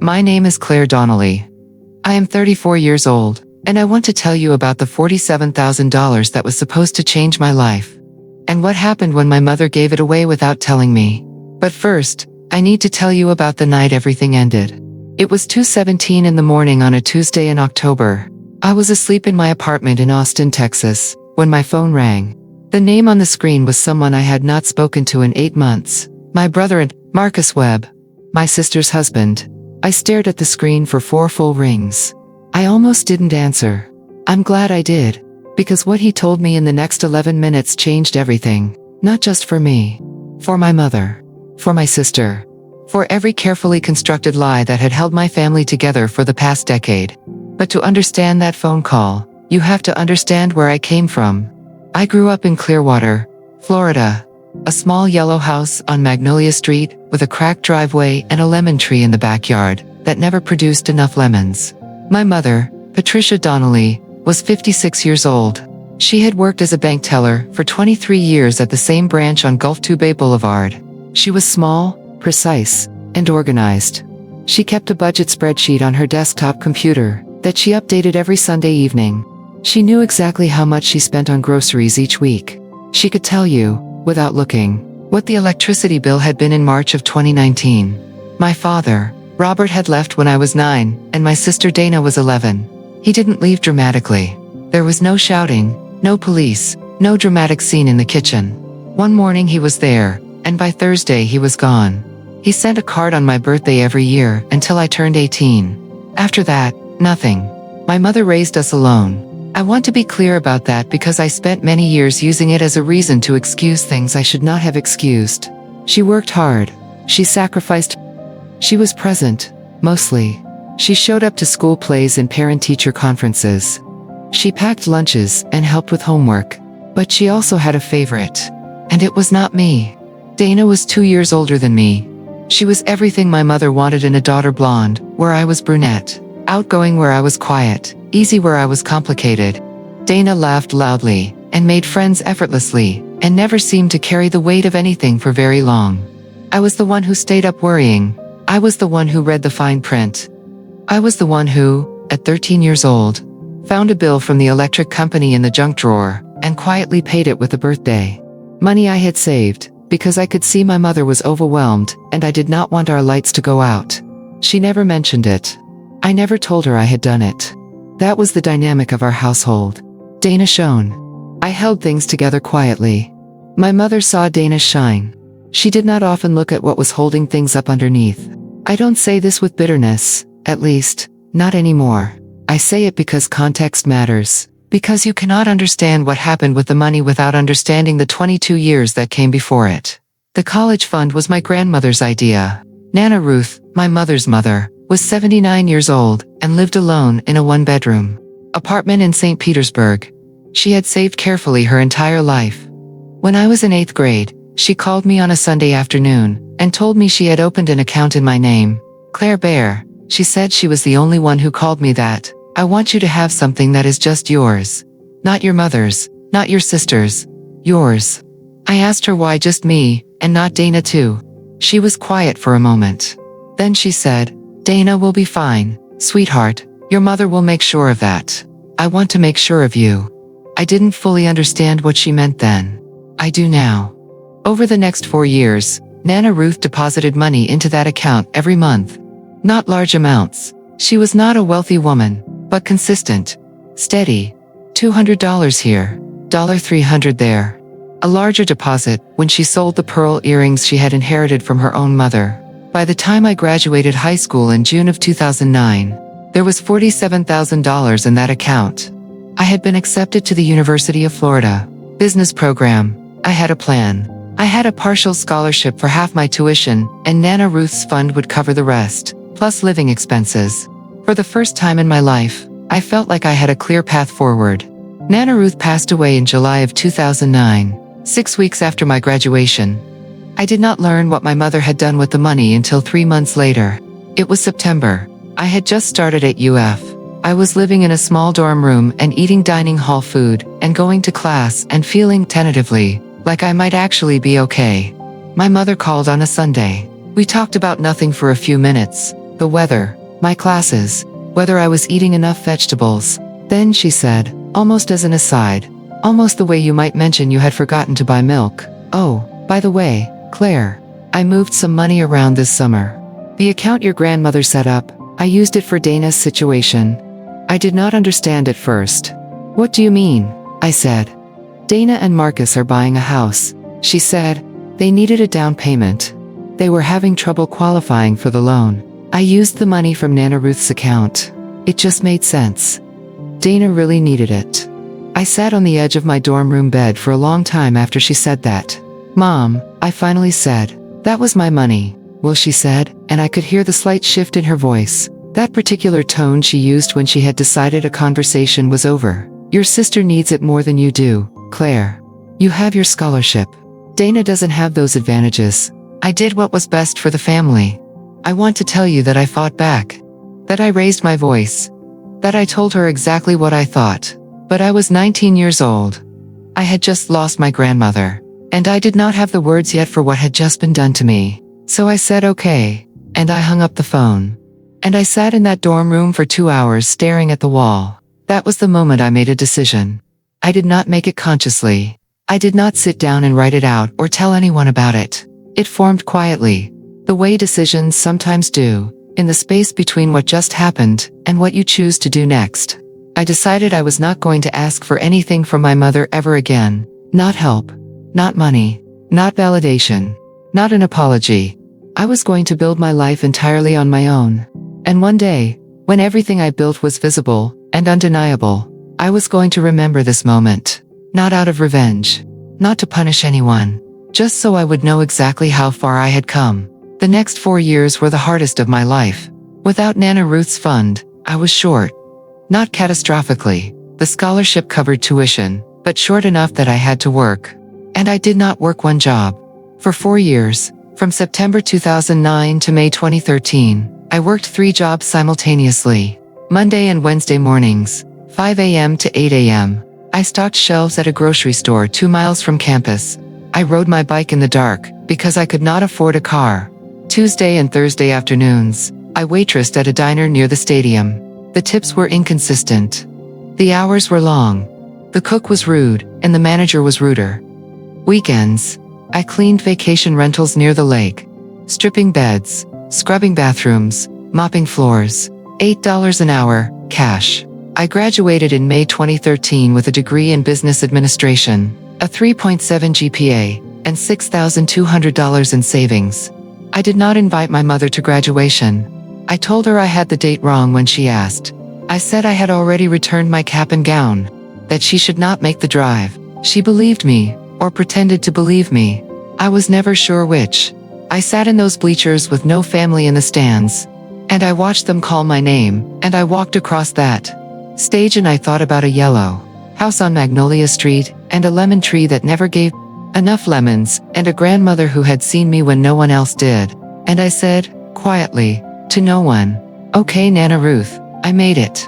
My name is Claire Donnelly. I am 34 years old, and I want to tell you about the $47,000 that was supposed to change my life, and what happened when my mother gave it away without telling me. But first, I need to tell you about the night everything ended. It was 2:17 in the morning on a Tuesday in October. I was asleep in my apartment in Austin, Texas, when my phone rang. The name on the screen was someone I had not spoken to in 8 months. My brother and Marcus Webb, my sister's husband. I stared at the screen for 4 full rings. I almost didn't answer. I'm glad I did, because what he told me in the next 11 minutes changed everything. Not just for me. For my mother. For my sister. For every carefully constructed lie that had held my family together for the past decade. But to understand that phone call, you have to understand where I came from. I grew up in Clearwater, Florida. A small yellow house on Magnolia Street with a cracked driveway and a lemon tree in the backyard that never produced enough lemons. My mother, Patricia Donnelly, was 56 years old. She had worked as a bank teller for 23 years at the same branch on Gulf Tubay Boulevard. She was small, precise, and organized. She kept a budget spreadsheet on her desktop computer that she updated every Sunday evening. She knew exactly how much she spent on groceries each week. She could tell you, without looking, what the electricity bill had been in March of 2019. My father, Robert, had left when I was 9, and my sister Dana was 11. He didn't leave dramatically. There was no shouting, no police, no dramatic scene in the kitchen. One morning he was there, and by Thursday he was gone. He sent a card on my birthday every year until I turned 18. After that, nothing. My mother raised us alone. I want to be clear about that because I spent many years using it as a reason to excuse things I should not have excused. She worked hard. She sacrificed. She was present, mostly. She showed up to school plays and parent-teacher conferences. She packed lunches and helped with homework. But she also had a favorite. And it was not me. Dana was 2 years older than me. She was everything my mother wanted in a daughter, blonde, where I was brunette. Outgoing where I was quiet, easy where I was complicated. Dana laughed loudly, and made friends effortlessly, and never seemed to carry the weight of anything for very long. I was the one who stayed up worrying. I was the one who read the fine print. I was the one who, at 13 years old, found a bill from the electric company in the junk drawer, and quietly paid it with a birthday. Money I had saved, because I could see my mother was overwhelmed, and I did not want our lights to go out. She never mentioned it. I never told her I had done it. That was the dynamic of our household. Dana shone. I held things together quietly. My mother saw Dana shine. She did not often look at what was holding things up underneath. I don't say this with bitterness, at least, not anymore. I say it because context matters. Because you cannot understand what happened with the money without understanding the 22 years that came before it. The college fund was my grandmother's idea. Nana Ruth, my mother's mother, was 79 years old and lived alone in a 1-bedroom apartment in St. Petersburg. She had saved carefully her entire life. When I was in 8th grade, she called me on a Sunday afternoon and told me she had opened an account in my name, Claire Bear. She said she was the only one who called me that. I want you to have something that is just yours. Not your mother's, not your sister's, yours. I asked her why just me, and not Dana too. She was quiet for a moment. Then she said, Dana will be fine, sweetheart. Your mother will make sure of that. I want to make sure of you. I didn't fully understand what she meant then. I do now. Over the next 4 years, Nana Ruth deposited money into that account every month. Not large amounts. She was not a wealthy woman, but consistent. Steady. $200 here. $300 there. A larger deposit when she sold the pearl earrings she had inherited from her own mother. By the time I graduated high school in June of 2009, there was $47,000 in that account. I had been accepted to the University of Florida business program. I had a plan. I had a partial scholarship for half my tuition, and Nana Ruth's fund would cover the rest, plus living expenses. For the first time in my life, I felt like I had a clear path forward. Nana Ruth passed away in July of 2009, 6 weeks after my graduation. I did not learn what my mother had done with the money until 3 months later. It was September. I had just started at UF. I was living in a small dorm room and eating dining hall food, and going to class and feeling tentatively like I might actually be okay. My mother called on a Sunday. We talked about nothing for a few minutes. the weather, my classes, whether I was eating enough vegetables. Then she said, almost as an aside, almost the way you might mention you had forgotten to buy milk, "Oh, by the way, Claire, I moved some money around this summer. The account your grandmother set up, I used it for Dana's situation." I did not understand at first. "What do you mean?" I said. "Dana and Marcus are buying a house," she said. "They needed a down payment. They were having trouble qualifying for the loan. I used the money from Nana Ruth's account. It just made sense. Dana really needed it." I sat on the edge of my dorm room bed for a long time after she said that. "Mom," I finally said, "that was my money." "Well," she said, and I could hear the slight shift in her voice, that particular tone she used when she had decided a conversation was over. "Your sister needs it more than you do, Claire. You have your scholarship. Dana doesn't have those advantages. I did what was best for the family. I want to tell you that I fought back. That I raised my voice. That I told her exactly what I thought. But I was 19 years old. I had just lost my grandmother. And I did not have the words yet for what had just been done to me. So I said okay. And I hung up the phone. And I sat in that dorm room for 2 hours staring at the wall. That was the moment I made a decision. I did not make it consciously. I did not sit down and write it out or tell anyone about it. It formed quietly, the way decisions sometimes do, in the space between what just happened and what you choose to do next. I decided I was not going to ask for anything from my mother ever again. Not help. Not money. Not validation. Not an apology. I was going to build my life entirely on my own. And one day, when everything I built was visible and undeniable, I was going to remember this moment. Not out of revenge. Not to punish anyone. Just so I would know exactly how far I had come. The next 4 years were the hardest of my life. Without Nana Ruth's fund, I was short. Not catastrophically. The scholarship covered tuition, but short enough that I had to work. And I did not work one job. For 4 years, from September 2009 to May 2013, I worked 3 jobs simultaneously. Monday and Wednesday mornings, 5 a.m. to 8 a.m. I stocked shelves at a grocery store 2 miles from campus. I rode my bike in the dark, because I could not afford a car. Tuesday and Thursday afternoons, I waitressed at a diner near the stadium. The tips were inconsistent. The hours were long. The cook was rude, and the manager was ruder. Weekends, I cleaned vacation rentals near the lake. Stripping beds, scrubbing bathrooms, mopping floors. $8 an hour, cash. I graduated in May 2013 with a degree in business administration, a 3.7 GPA, and $6,200 in savings. I did not invite my mother to graduation. I told her I had the date wrong when she asked. I said I had already returned my cap and gown, that she should not make the drive. She believed me, or pretended to believe me. I was never sure which. I sat in those bleachers with no family in the stands. And I watched them call my name, and I walked across that stage and I thought about a yellow house on Magnolia Street, and a lemon tree that never gave enough lemons, and a grandmother who had seen me when no one else did. And I said, quietly, to no one, "Okay, Nana Ruth, I made it."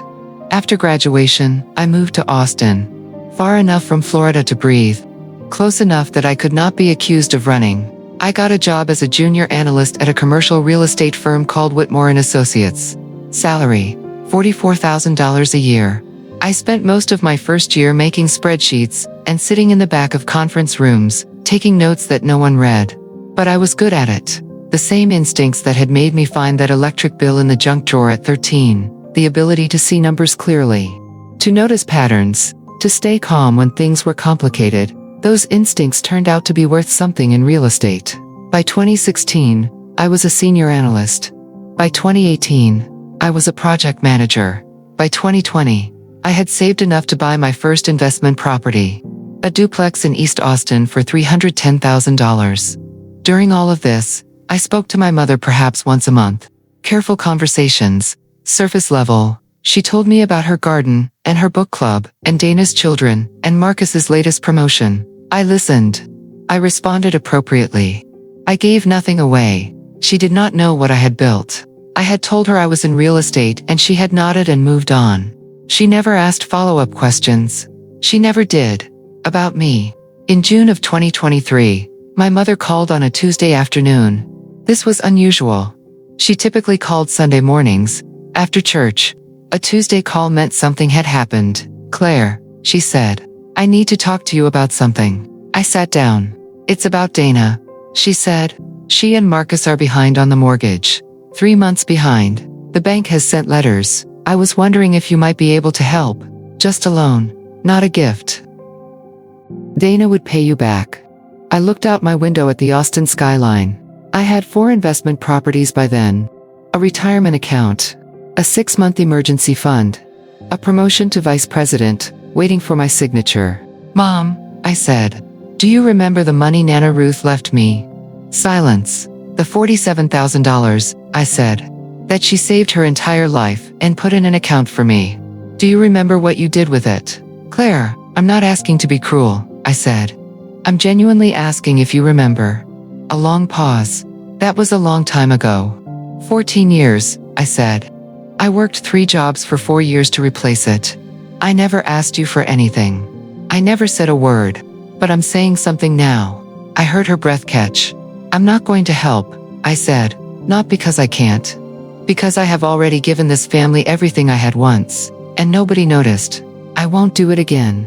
After graduation, I moved to Austin. Far enough from Florida to breathe. Close enough that I could not be accused of running. I got a job as a junior analyst at a commercial real estate firm called Whitmore & Associates. Salary, $44,000 a year. I spent most of my first year making spreadsheets and sitting in the back of conference rooms, taking notes that no one read. But I was good at it. The same instincts that had made me find that electric bill in the junk drawer at 13, the ability to see numbers clearly, to notice patterns, to stay calm when things were complicated, those instincts turned out to be worth something in real estate. By 2016, I was a senior analyst. By 2018, I was a project manager. By 2020, I had saved enough to buy my first investment property, a duplex in East Austin for $310,000. During all of this, I spoke to my mother perhaps once a month. Careful conversations, surface level. She told me about her garden, and her book club, and Dana's children, and Marcus's latest promotion. I listened. I responded appropriately. I gave nothing away. She did not know what I had built. I had told her I was in real estate and she had nodded and moved on. She never asked follow-up questions. She never did. About me. In June of 2023, my mother called on a Tuesday afternoon. This was unusual. She typically called Sunday mornings, after church. A Tuesday call meant something had happened. "Claire," she said, "I need to talk to you about something." I sat down. "It's about Dana," she said. "She and Marcus are behind on the mortgage. 3 months behind. The bank has sent letters. I was wondering if you might be able to help. Just a loan, not a gift. Dana would pay you back." I looked out my window at the Austin skyline. I had 4 investment properties by then. A retirement account. A 6-month emergency fund. A promotion to vice president, waiting for my signature. "Mom," I said, "do you remember the money Nana Ruth left me?" Silence. "The $47,000, I said. "That she saved her entire life and put in an account for me. Do you remember what you did with it?" "Claire, I'm not asking to be cruel," I said. "I'm genuinely asking if you remember." A long pause. "That was a long time ago. 14 years, I said. "I worked 3 jobs for 4 years to replace it. I never asked you for anything. I never said a word. But I'm saying something now." I heard her breath catch. "I'm not going to help," I said. "Not because I can't. Because I have already given this family everything I had once, and nobody noticed. I won't do it again."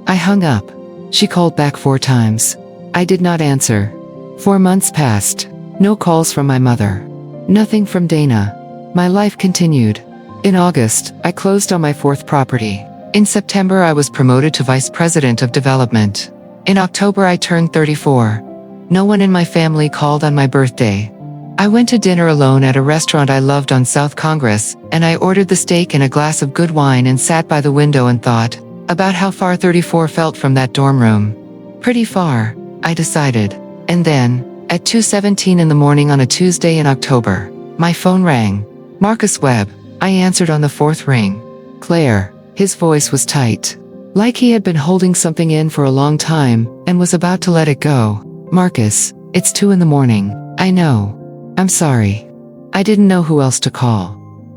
I hung up. She called back 4 times. I did not answer. 4 months passed. No calls from my mother. Nothing from Dana. My life continued. In August, I closed on my 4th property. In September, I was promoted to Vice President of Development. In October, I turned 34. No one in my family called on my birthday. I went to dinner alone at a restaurant I loved on South Congress, and I ordered the steak and a glass of good wine and sat by the window and thought about how far 34 felt from that dorm room. Pretty far, I decided. And then, at 2:17 in the morning on a Tuesday in October, my phone rang. Marcus Webb. I answered on the 4th ring. "Claire." His voice was tight. Like he had been holding something in for a long time, and was about to let it go. "Marcus, it's 2 in the morning. I know. I'm sorry. I didn't know who else to call."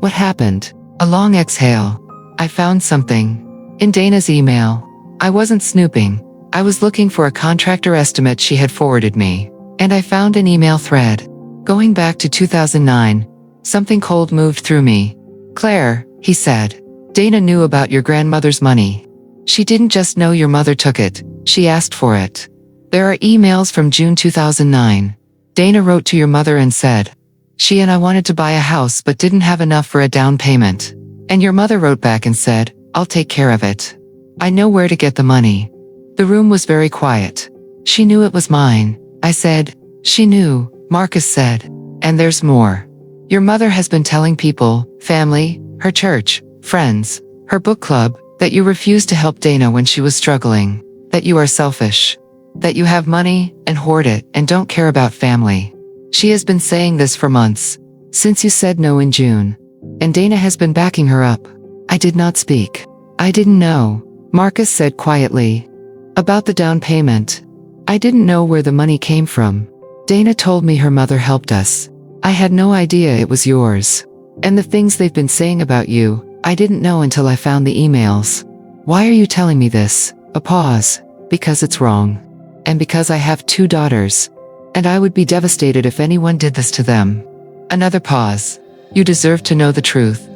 "What happened?" A long exhale. "I found something. In Dana's email. I wasn't snooping. I was looking for a contractor estimate she had forwarded me. And I found an email thread. Going back to 2009. Something cold moved through me. "Claire," he said. "Dana knew about your grandmother's money. She didn't just know your mother took it, she asked for it. There are emails from June 2009. Dana wrote to your mother and said, she and I wanted to buy a house but didn't have enough for a down payment. And your mother wrote back and said, I'll take care of it. I know where to get the money." The room was very quiet. "She knew it was mine," I said. "She knew," Marcus said. "And there's more. Your mother has been telling people, family, her church, friends, her book club, that you refused to help Dana when she was struggling, that you are selfish, that you have money and hoard it and don't care about family. She has been saying this for months, since you said no in June. And Dana has been backing her up." I did not speak. "I didn't know," Marcus said quietly. "About the down payment. I didn't know where the money came from. Dana told me her mother helped us. I had no idea it was yours. And the things they've been saying about you, I didn't know until I found the emails. Why are you telling me this?" A pause. "Because it's wrong. And because I have 2 daughters. And I would be devastated if anyone did this to them." Another pause. "You deserve to know the truth."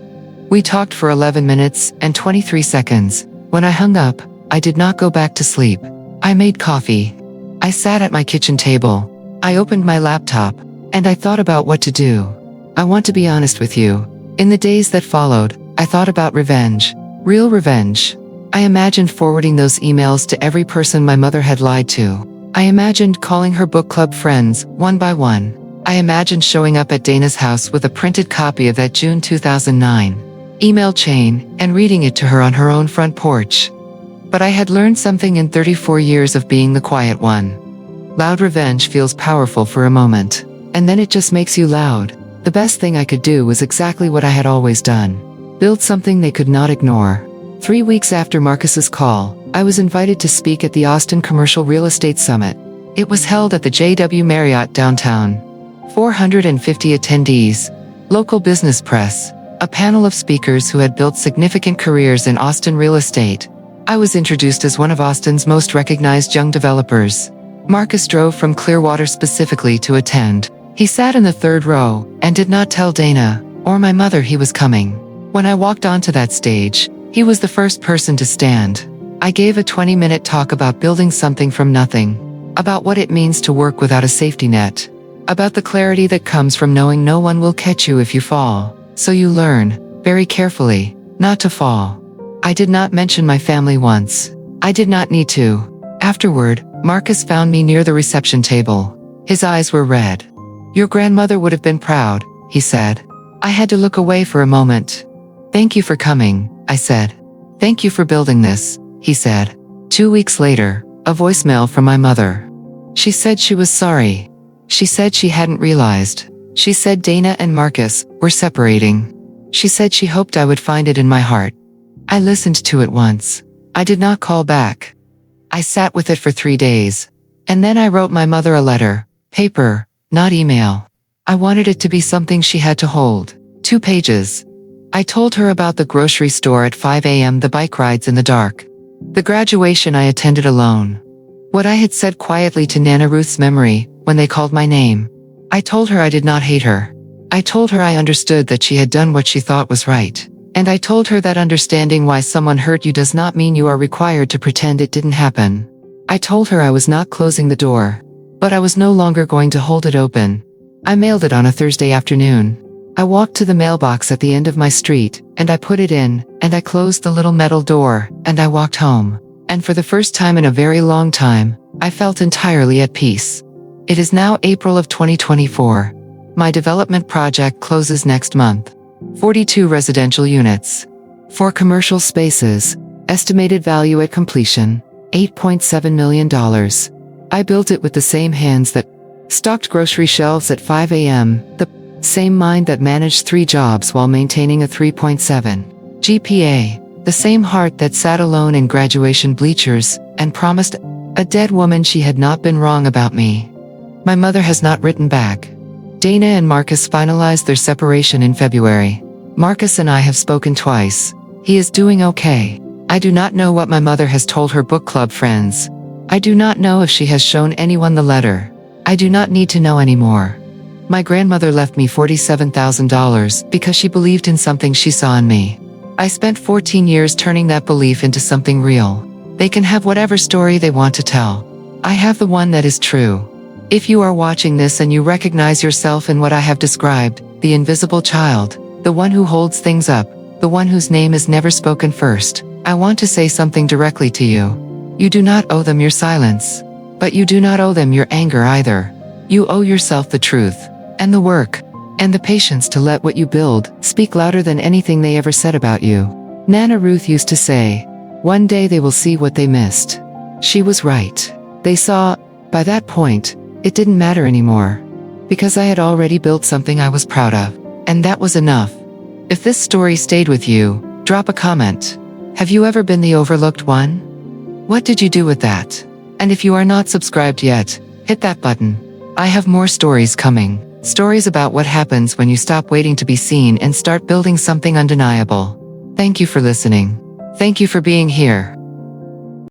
We talked for 11 minutes and 23 seconds. When I hung up, I did not go back to sleep. I made coffee. I sat at my kitchen table. I opened my laptop, and I thought about what to do. I want to be honest with you. In the days that followed, I thought about revenge. Real revenge. I imagined forwarding those emails to every person my mother had lied to. I imagined calling her book club friends, one by one. I imagined showing up at Dana's house with a printed copy of that June 2009 email chain and reading it to her on her own front porch. But I had learned something in 34 years of being the quiet one. Loud revenge feels powerful for a moment, and then it just makes you loud. The best thing I could do was exactly what I had always done. Build something they could not ignore. 3 weeks after Marcus's call, I was invited to speak at the Austin Commercial Real Estate Summit. It was held at the JW Marriott downtown. 450 attendees, local business press, a panel of speakers who had built significant careers in Austin real estate. I was introduced as one of Austin's most recognized young developers. Marcus drove from Clearwater specifically to attend. He sat in the third row and did not tell Dana or my mother he was coming. When I walked onto that stage, he was the first person to stand. I gave a 20-minute talk about building something from nothing, about what it means to work without a safety net, about the clarity that comes from knowing no one will catch you if you fall, so you learn, very carefully, not to fall. I did not mention my family once. I did not need to. Afterward, Marcus found me near the reception table. His eyes were red. "Your grandmother would have been proud," he said. I had to look away for a moment. "Thank you for coming," I said. "Thank you for building this," he said. 2 weeks later, a voicemail from my mother. She said she was sorry. She said she hadn't realized. She said Dana and Marcus were separating. She said she hoped I would find it in my heart. I listened to it once. I did not call back. I sat with it for 3 days. And then I wrote my mother a letter. Paper, not email. I wanted it to be something she had to hold. 2 pages. I told her about the grocery store at 5 a.m., the bike rides in the dark, the graduation I attended alone, what I had said quietly to Nana Ruth's memory when they called my name. I told her I did not hate her. I told her I understood that she had done what she thought was right. And I told her that understanding why someone hurt you does not mean you are required to pretend it didn't happen. I told her I was not closing the door, but I was no longer going to hold it open. I mailed it on a Thursday afternoon. I walked to the mailbox at the end of my street, and I put it in, and I closed the little metal door, and I walked home. And for the first time in a very long time, I felt entirely at peace. It is now April of 2024. My development project closes next month. 42 residential units. 4 commercial spaces. Estimated value at completion, $8.7 million. I built it with the same hands that stocked grocery shelves at 5 a.m., the same mind that managed 3 jobs while maintaining a 3.7 GPA, the same heart that sat alone in graduation bleachers and promised a dead woman she had not been wrong about me. My mother has not written back. Dana and Marcus finalized their separation in February. Marcus and I have spoken twice. He is doing okay. I do not know what my mother has told her book club friends. I do not know if she has shown anyone the letter. I do not need to know anymore. My grandmother left me $47,000 because she believed in something she saw in me. I spent 14 years turning that belief into something real. They can have whatever story they want to tell. I have the one that is true. If you are watching this and you recognize yourself in what I have described, the invisible child, the one who holds things up, the one whose name is never spoken first, I want to say something directly to you. You do not owe them your silence. But you do not owe them your anger either. You owe yourself the truth, and the work, and the patience to let what you build speak louder than anything they ever said about you. Nana Ruth used to say, "One day they will see what they missed." She was right. They saw. By that point, it didn't matter anymore. Because I had already built something I was proud of. And that was enough. If this story stayed with you, drop a comment. Have you ever been the overlooked one? What did you do with that? And if you are not subscribed yet, hit that button. I have more stories coming. Stories about what happens when you stop waiting to be seen and start building something undeniable. Thank you for listening. Thank you for being here.